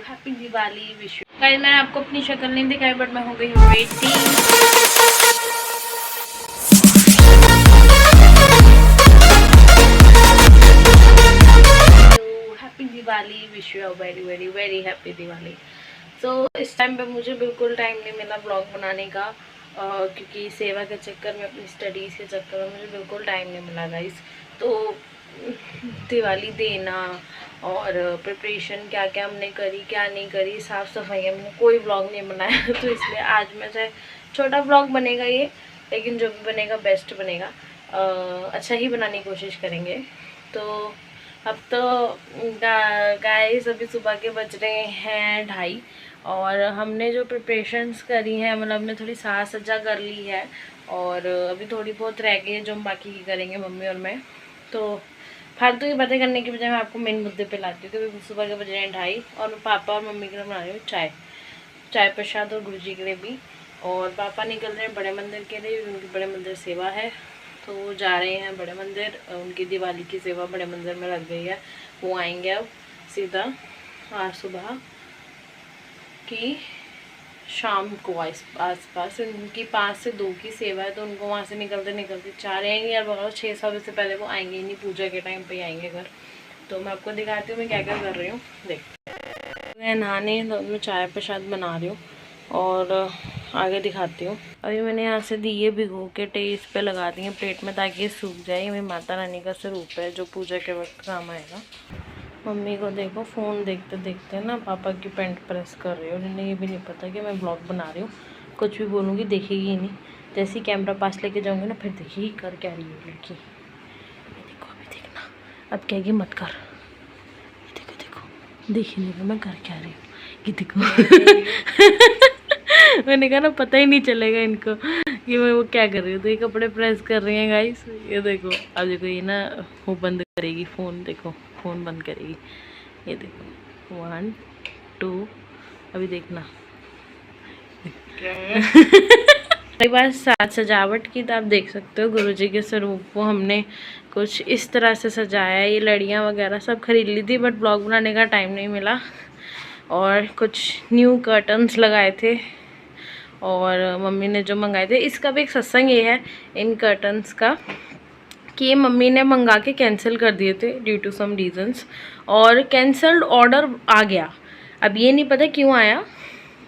Happy Diwali wish you. Guys मैंने आपको अपनी शक्ल नहीं दिखाई बट मैं हो गई हूँ ready. Happy Diwali wish you very very very happy Diwali. So इस टाइम पे मुझे बिल्कुल टाइम नहीं मिला ब्लॉग बनाने का, क्योंकि सेवा के चक्कर में, अपनी स्टडीज़ के चक्कर में मुझे बिल्कुल टाइम नहीं मिला गाइस। तो दिवाली देना और प्रिपरेशन क्या क्या हमने करी क्या नहीं करी, साफ़ सफाई, हमने कोई ब्लॉग नहीं बनाया। तो इसलिए आज मैं चाहे छोटा ब्लॉग बनेगा ये, लेकिन जो भी बनेगा बेस्ट बनेगा, अच्छा ही बनाने की कोशिश करेंगे। तो अब तो गाइस अभी सुबह के बज रहे हैं 2:30 और हमने जो प्रिपरेशंस करी हैं, मतलब हमने थोड़ी साज सज्जा कर ली है और अभी थोड़ी बहुत रह गई है जो हम बाकी की करेंगे मम्मी और मैं। तो फालतू की बातें करने की बजाय मैं आपको मेन मुद्दे पे लाती हूँ कि अभी सुबह के बज रहे हैं 2:30 और मैं पापा और मम्मी के लिए बना रही हूँ चाय प्रसाद और गुरु जी के लिए भी। और पापा निकल रहे हैं बड़े मंदिर के लिए, उनकी बड़े मंदिर सेवा है तो वो जा रहे हैं बड़े मंदिर। उनकी दिवाली की सेवा बड़े मंदिर में लग गई है, वो आएंगे अब सीधा आज सुबह की शाम को आसपास। उनकी 5 से 2 की सेवा है तो उनको वहाँ से निकलते निकलते 4 आएंगे यार, बगैर 6 बजे से पहले वो आएंगे ही नहीं, पूजा के टाइम पे ही आएंगे घर। तो मैं आपको दिखाती हूँ मैं क्या क्या कर रही हूँ। देखते मैं नहाने तो मैं चाय प्रसाद बना रही हूँ और आगे दिखाती हूँ। अभी मैंने यहाँ से दिए भिगो के टेस्ट पे लगा दिए प्लेट में ताकि ये सूख जाए। मेरी माता रानी का स्वरूप है जो पूजा के वक्त काम आएगा। मम्मी को देखो फ़ोन देखते देखते ना पापा की पैंट प्रेस कर रही है और उन्हें ये भी नहीं पता कि मैं ब्लॉग बना रही हूँ। कुछ भी बोलूँगी देखेगी ही नहीं, जैसे ही कैमरा पास लेके जाऊँगी ना फिर देखेगी कर क्या रही है लड़की। देखो अभी देखना, अब कहेगी मत कर, देखो देखो देख ही नहीं मैं कर क्या रही हूँ, ये देखो। मैंने कहा ना पता ही नहीं चलेगा इनको कि मैं वो क्या कर रही हूँ। तो ये कपड़े प्रेस कर रही हैं गाइस, ये देखो। अब देखो ये ना वो बंद करेगी फ़ोन, देखो फ़ोन बंद करेगी, ये देखो 1 2 अभी देखना। कई बार साज सजावट की तो आप देख सकते हो गुरुजी के स्वरूप को हमने कुछ इस तरह से सजाया है। ये लड़ियाँ वगैरह सब खरीद ली थी बट ब्लॉग बनाने का टाइम नहीं मिला। और कुछ न्यू कर्टन्स लगाए थे और मम्मी ने जो मंगाए थे। इसका भी एक सत्संग ये है इन कर्टन्स का कि ये मम्मी ने मंगा के कैंसिल कर दिए थे ड्यू टू सम रीजंस और कैंसल्ड ऑर्डर आ गया। अब ये नहीं पता क्यों आया।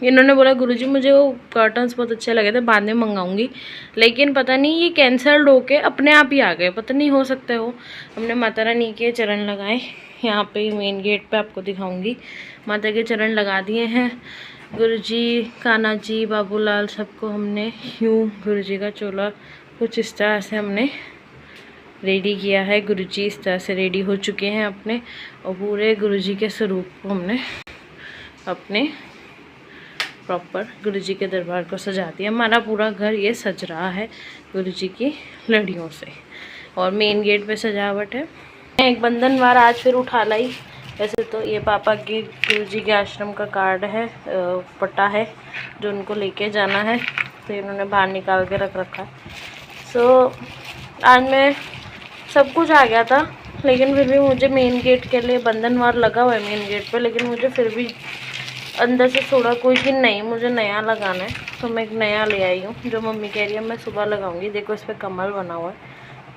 इन्होंने बोला गुरुजी मुझे वो कर्टन्स बहुत अच्छे लगे थे, बाद में मंगाऊंगी, लेकिन पता नहीं ये कैंसल्ड होके अपने आप ही आ गए, पता नहीं हो सकते हो। हमने माता रानी के चरण लगाए, यहाँ पे मेन गेट पे आपको दिखाऊंगी, माता के चरण लगा दिए हैं। गुरुजी, कान्हा जी, बाबूलाल सबको हमने यूँ गुरुजी का चोला कुछ इस तरह से हमने रेडी किया है। गुरुजी इस तरह से रेडी हो चुके हैं अपने, और पूरे गुरुजी के स्वरूप को हमने अपने प्रॉपर गुरुजी के दरबार को सजा दिया। हमारा पूरा घर ये सज रहा है गुरुजी की लड़ियों से। और मेन गेट पे सजावट है। एक बंधनवार आज फिर उठा लाई। वैसे तो ये पापा के गुरुजी के आश्रम का कार्ड है, पट्टा है जो उनको लेके जाना है, तो इन्होंने बाहर निकाल के रख रखा है। सो आज मैं सब कुछ आ गया था, लेकिन फिर भी मुझे मेन गेट के लिए बंधनवार लगा हुआ है मेन गेट पे, लेकिन मुझे फिर भी अंदर से थोड़ा कोई कि नहीं मुझे नया लगाना है, तो मैं एक नया ले आई हूँ जो मम्मी कह रही है मैं सुबह लगाऊंगी। देखो इस पर कमल बना हुआ है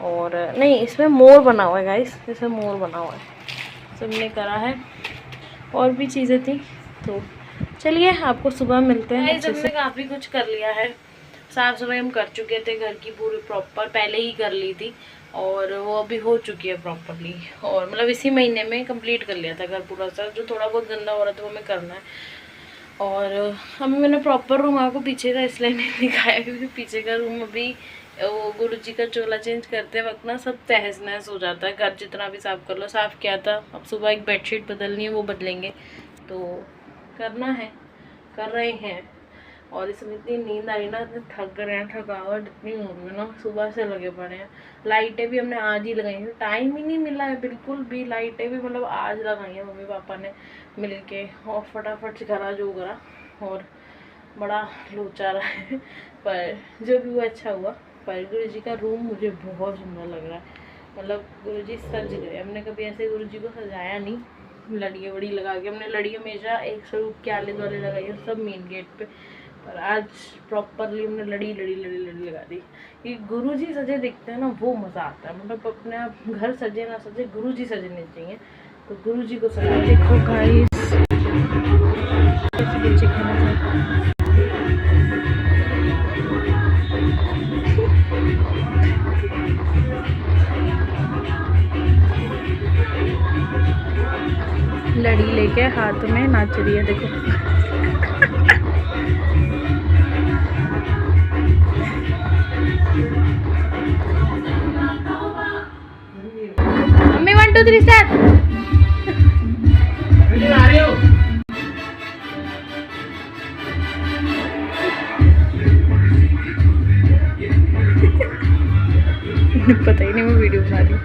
और नहीं इसमें मोर बना हुआ है गाइस, इसमें मोर बना हुआ है। सबने करा है और भी चीज़ें थी, तो चलिए आपको सुबह मिलते हैं। अच्छे से काफ़ी कुछ कर लिया है, साफ़ सफाई हम कर चुके थे घर की पूरी प्रॉपर, पहले ही कर ली थी और वो अभी हो चुकी है प्रॉपरली। और मतलब इसी महीने में कंप्लीट कर लिया था घर पूरा सा, जो थोड़ा बहुत गंदा हो रहा था वो हमें करना है। और अभी मैंने प्रॉपर रूम आपको पीछे का इसलिए नहीं दिखाया क्योंकि पीछे का रूम अभी वो गुरुजी का चोला चेंज करते वक्त ना सब तहस नहस हो जाता है। घर जितना भी साफ़ कर लो, साफ़ किया था, अब सुबह एक बेडशीट बदलनी है वो बदलेंगे, तो करना है, कर रहे हैं। और इसमें इतनी नींद आई ना, इतने थक रहे हैं, थकावट इतनी हो रही है ना, सुबह से लगे पड़े हैं। लाइटें भी हमने आज ही लगाई हैं, टाइम ही नहीं मिला है बिल्कुल भी। लाइटें भी मतलब आज लगाई हैं मम्मी पापा ने मिल के, और फटाफट से करा जो करा, और बड़ा लोचा रहा है पर जो भी हुआ अच्छा हुआ। पर गुरु जी का रूम मुझे बहुत सुंदर लग रहा है, मतलब गुरुजी सज गए। हमने कभी ऐसे गुरुजी को सजाया नहीं, लड़ियाँ बड़ी लगा के। हमने लड़ी हमेशा एक स्वरूप के आले द्वाले लगाई है, सब मेन गेट पे, पर आज प्रॉपरली हमने लड़ी लगा दी। कि गुरुजी सजे दिखते हैं ना, वो मज़ा आता है। मतलब अपने आप घर सजे ना सजे, गुरुजी सजने चाहिए, तो गुरुजी को सजा। देखो गाइस, लड़ी लेके हाथ में नाच रही है, देखो। Mummy 1 2 3 start. पता ही नहीं मैं वीडियो बना रही हूँ।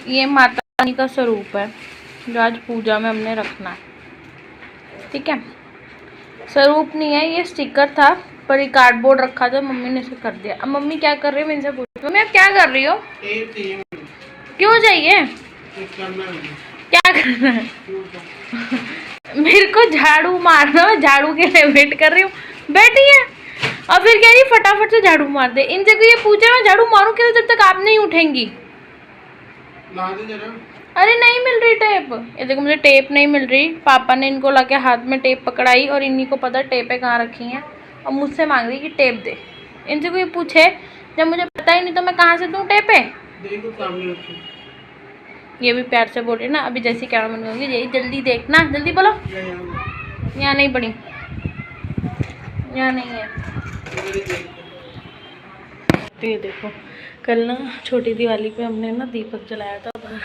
ये माता रानी का स्वरूप है जो आज पूजा में हमने रखना है, ठीक है। स्वरूप नहीं है, ये स्टिकर था, पर ये कार्डबोर्ड रखा था, मम्मी ने इसे कर दिया। अब मम्मी क्या कर रही है, मैं इनसे पूछ। मम्मी आप क्या कर रही हो? क्यों चाहिए? क्या करना है? मेरे को झाड़ू मारना, मैं झाड़ू के लिए वेट कर रही हूँ, बैठी है और फिर कह रही फटाफट से झाड़ू मार दे। इनसे को ये पूछे मैं झाड़ू मारूं क्या जब तक आप नहीं उठेंगी? अरे नहीं मिल रही टेप, ये देखो मुझे टेप नहीं मिल रही। पापा ने इनको लाके हाथ में टेप पकड़ाई और इन्हीं को पता टेपें कहाँ रखी हैं, और मुझसे मांग रही कि टेप दे। इनसे कोई पूछे जब मुझे पता ही नहीं तो मैं कहाँ से दूँ टेपें? ये भी प्यार से बोल रही ना। अभी जैसी कैमरा बन होगी, यही जल्दी देखना, जल्दी बोलो। यहाँ नहीं पड़ी, यहाँ नहीं है। तो ये देखो, कल ना छोटी दिवाली पे हमने ना दीपक जलाया था बाहर।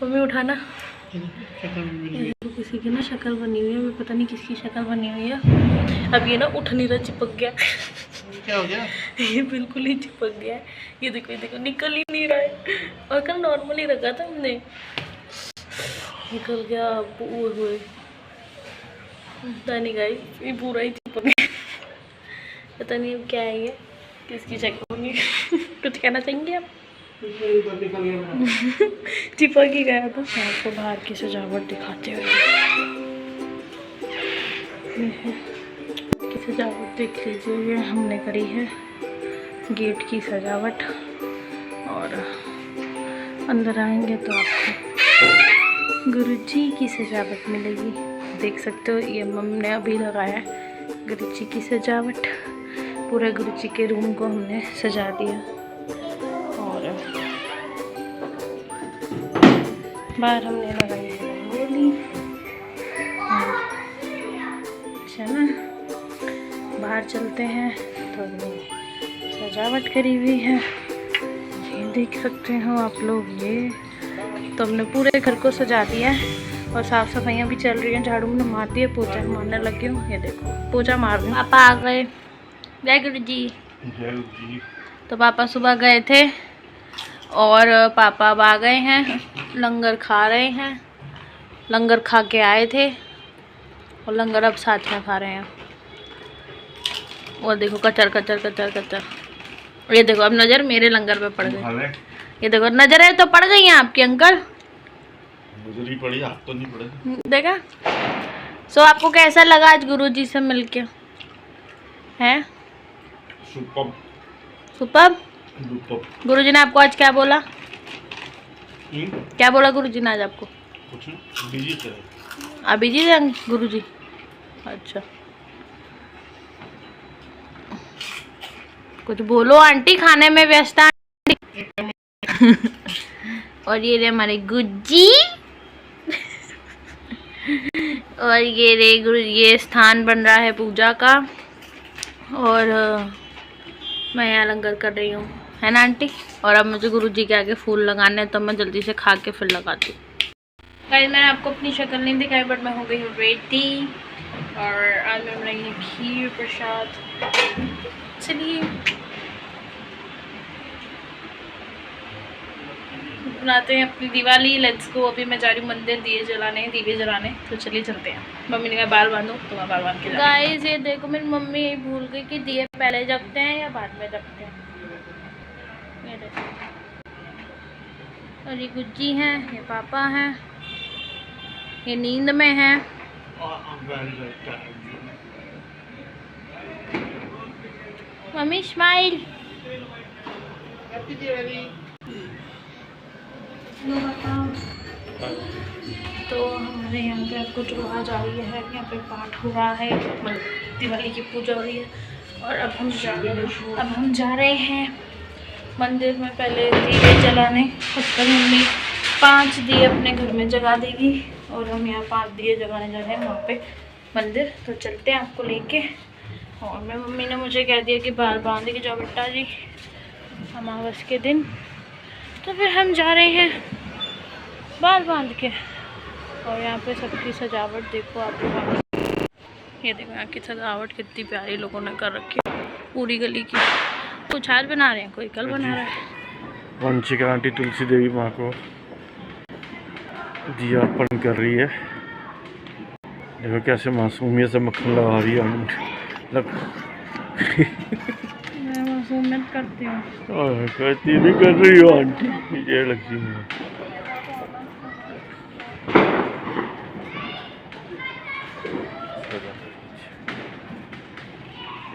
मम्मी उठाना, किसी की ना शक्ल बनी हुई है, मैं पता नहीं किसकी शक्ल बनी हुई है। अब ये ना उठ नहीं रहा, चिपक गया। क्या हो गया? ये बिल्कुल ही चिपक गया है। ये देखो निकल ही नहीं रहा है, और कल नॉर्मली रखा था हमने, निकल गया। हुए पता नहीं गाइस, ये पूरा ही चिपक गया। पता नहीं अब क्या है ये, किसकी शक्ल बनी। कुछ कहना चाहेंगे आप? चिपक ही गया था। आपको बाहर की सजावट दिखाते हुए, की सजावट देख लीजिए। ये हमने करी है गेट की सजावट, और अंदर आएंगे तो आपको गुरुजी की सजावट मिलेगी। देख सकते हो, ये मम्मी ने अभी लगाया है गुरुजी की सजावट। पूरे गुरुजी के रूम को हमने सजा दिया, और बाहर हमने लगाई है रंगोली। अच्छा ना, बाहर चलते हैं तो सजावट करी हुई है, ये देख सकते हो आप लोग। ये तो हमने पूरे घर को सजा दिया है, और साफ़ सफाइयाँ भी चल रही हैं। झाड़ू में मार दिए, पोछा मारने लगी हूँ। ये देखो पोछा मार रही हूँ। पापा आ गए, जय गुरु जी। तो पापा सुबह गए थे, और पापा अब आ गए हैं, लंगर खा रहे हैं। लंगर खा के आए थे, और लंगर अब साथ में खा रहे हैं। और देखो कचर कचर कचर कचर। ये देखो अब नज़र मेरे लंगर पे पड़ गई। ये देखो नजर है तो पड़ गई है आपकी अंकल। नजर ही पड़ी, हाथ तो नहीं पड़े। देखा। सो आपको कैसा लगा आज गुरुजी से मिलके? हैं? सुपर। सुपर। गुरुजी ने आपको आज क्या बोला? क्या बोला गुरुजी ने आज आपको? कुछ नहीं, बिजी थे। आप बिजी थे गुरुजी? अच्छा। कुछ बोलो आंटी, खाने में व्यस्त आंटी। और ये रे हमारे गुज्जी। और ये रे ये स्थान बन रहा है पूजा का। और मैं यहाँ लंगर कर रही हूँ, है ना आंटी। और अब मुझे गुरुजी के आगे फूल लगाने हैं, तो मैं जल्दी से खा के फिर लगाती हूँ। गाइस मैंने आपको अपनी शक्ल नहीं दिखाई, बट मैं हो गई हूँ रेडी। और आज मैं बनाई है खीर प्रसाद। चलिए बनाते हैं अपनी दिवाली। Let's go. अभी मैं जा रही हूँ मंदिर दिए जलाने, तो चलिए चलते हैं। मम्मी ने कहा बाल बांधो, तो मैं बाल बांध के गाइस ये देखो मेरी मम्मी यही भूल गई कि दिए पहले जगते हैं या बाद में जगते हैं। ये देखो, और ये गुज्जी हैं, ये पापा हैं, ये नींद में हैं। Mummy smile. तो हमारे यहाँ पे आपको जो आवाज़ आ रही है, यहाँ पे पाठ हो रहा है, दिवाली की पूजा हो रही है। और अब हम जा रहे हैं मंदिर में पहले दिए जलाने। तब तक मम्मी 5 दिए अपने घर में जला देगी और हम यहाँ 5 दिए जलाने जा रहे हैं वहाँ पे मंदिर। तो चलते हैं आपको लेके। और मैं मम्मी ने मुझे कह दिया कि बाल बांध के जाओ बेटा जी अमावस के दिन। तो फिर हम जा रहे हैं बाल बांध के। और यहाँ पे सबकी सजावट देखो आप लोग। ये देखो यहाँ की सजावट कितनी प्यारी लोगों ने कर रखी है पूरी गली की। कुछ आज बना रहे हैं, कोई कल बना रहा है। वंशिक आंटी तुलसी देवी माँ को दिया अर्पण कर रही है। देखो कैसे मासूमियत से मक्खन लगा रही है। मैं मासूमियत करती हूँ, कहती भी कर रही हो आंटी, ये लगती है।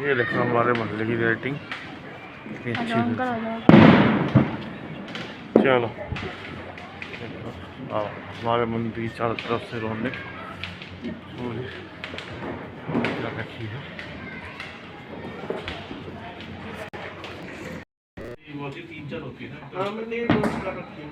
ये देखो हमारे मोहल्ले की लाइटिंग अच्छी है। चलो आओ, हमारे मंदिर की चारों तरफ से रौनक पूरी रखी है। तीन-चार होती है ना। हाँ मैंने कर रखी है।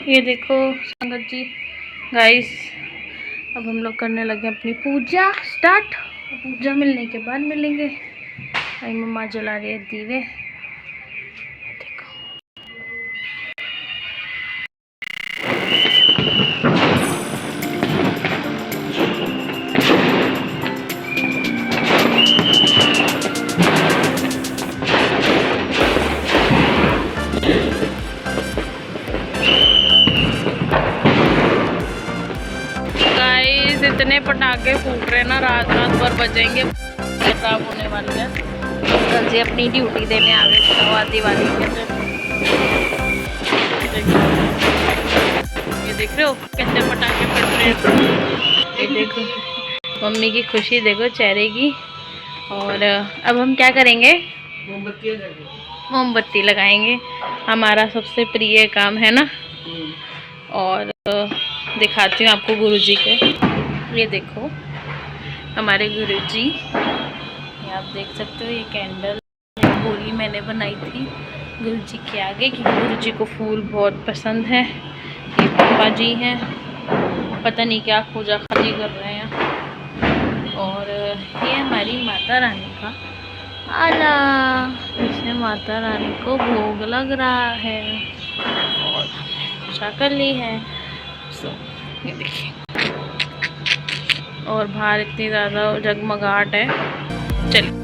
ये देखो संगत जी गाइस, अब हम लोग करने लगे अपनी पूजा स्टार्ट। पूजा मिलने के बाद मिलेंगे। भाई मम्मा जला रही है दीवे। देखो इतने पटाखे फूट रहे ना, रात भर बजेंगे। खराब होने वाली है। कल से अपनी ड्यूटी देने आ गए दिवाली के दिन। ये देख रहे हो कितने पटाखे फट रहे हैं। ये देखो मम्मी की खुशी देखो चेहरे की। और अब हम क्या करेंगे, मोमबत्ती लगाएंगे। हमारा सबसे प्रिय काम है ना। और दिखाती हूँ आपको गुरुजी के। ये देखो हमारे गुरुजी, ये आप देख सकते हो। ये कैंडल होली मैंने बनाई थी गुरुजी के आगे, क्योंकि गुरुजी को फूल बहुत पसंद है। ये पापा जी हैं, पता नहीं क्या खोजा खाजी कर रहे हैं। और ये हमारी माता रानी का आला, इसमें माता रानी को भोग लग रहा है और पूजा कर ली है। ये देखिए, और बाहर इतनी ज़्यादा जगमगाहट है। चलिए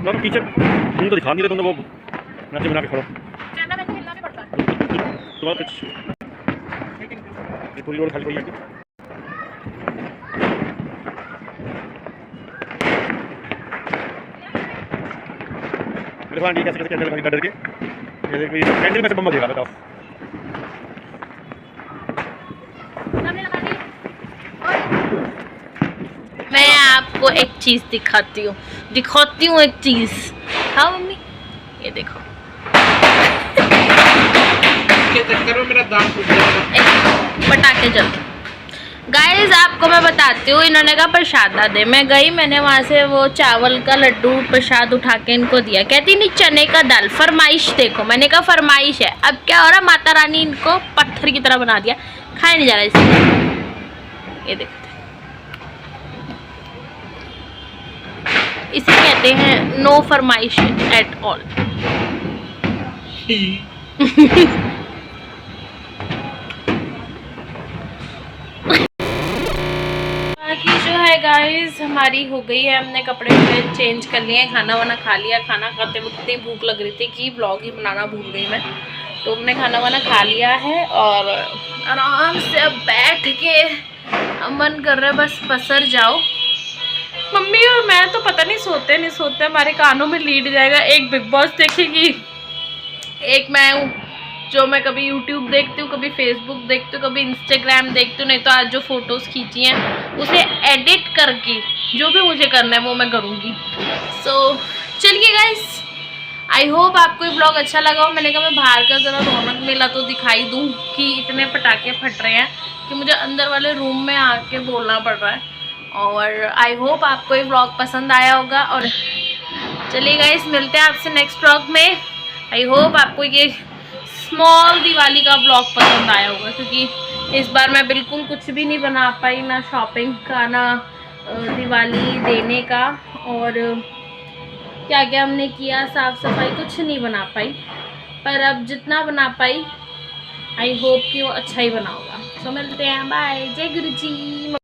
ना पीछे तुम तो दिखा नहीं रहे, तुमने वो मैच बना के खड़ो कैमरा मैन खेलना भी पड़ता है। तुम्हारा पिच ये पूरी रोड खाली पड़ी है। मेरे भाई कैसे कैसे कैंडल लगा डर के, ये कोई कैंडल में से बम देगा बताओ। मैं आपको एक चीज दिखाती हूँ एक चीज। हाँ मम्मी, ये देखो के चक्कर में मेरा दांत टूट गया। पटाखे जलते। गाइस आपको मैं बताती हूँ, इन्होंने कहा प्रसादा दे। मैं गई, मैंने वहाँ से वो चावल का लड्डू प्रसाद उठा के इनको दिया। कहती नहीं चने का दाल, फरमाइश देखो। मैंने कहा फरमाइश है। अब क्या हो रहा, माता रानी इनको पत्थर की तरह बना दिया, खाया नहीं जा रहा इसलिए। ये देखो, इसे कहते हैं नो फरमाइश एट ऑल। बाकी जो है गाइस हमारी हो गई है, हमने कपड़े चेंज कर लिए, खाना वाना खा लिया। खाना खाते वक्त इतनी भूख लग रही थी कि व्लॉग ही बनाना भूल गई मैं। तो हमने खाना वाना खा लिया है और आराम से अब बैठ के मन कर रहा है बस पसर जाओ। मम्मी और मैं तो पता नहीं सोते नहीं सोते, हमारे कानों में लीड जाएगा। एक बिग बॉस देखेगी, एक मैं हूँ जो मैं कभी यूट्यूब देखती हूँ, कभी फेसबुक देखती हूँ, कभी इंस्टाग्राम देखती हूँ, नहीं तो आज जो फ़ोटोज़ खींची हैं उसे एडिट करके जो भी मुझे करना है वो मैं करूँगी। सो चलिए गाइस, आई होप आपको ये ब्लॉग अच्छा लगा हो। मैंने कहा मैं बाहर का ज़रा रौनक मेला तो दिखाई दूँ कि इतने पटाखे फट रहे हैं कि मुझे अंदर वाले रूम में आके बोलना पड़ रहा है। और आई होप आपको ये व्लॉग पसंद आया होगा। और चलिए गाइस, मिलते हैं आपसे नेक्स्ट व्लॉग में। आई होप आपको ये स्मॉल दिवाली का व्लॉग पसंद आया होगा, क्योंकि इस बार मैं बिल्कुल कुछ भी नहीं बना पाई, ना शॉपिंग का, ना दिवाली देने का, और क्या क्या हमने किया, साफ़ सफाई कुछ नहीं बना पाई। पर अब जितना बना पाई आई होप कि वो अच्छा ही बना होगा। सो मिलते हैं, बाय, जय गुरु जी।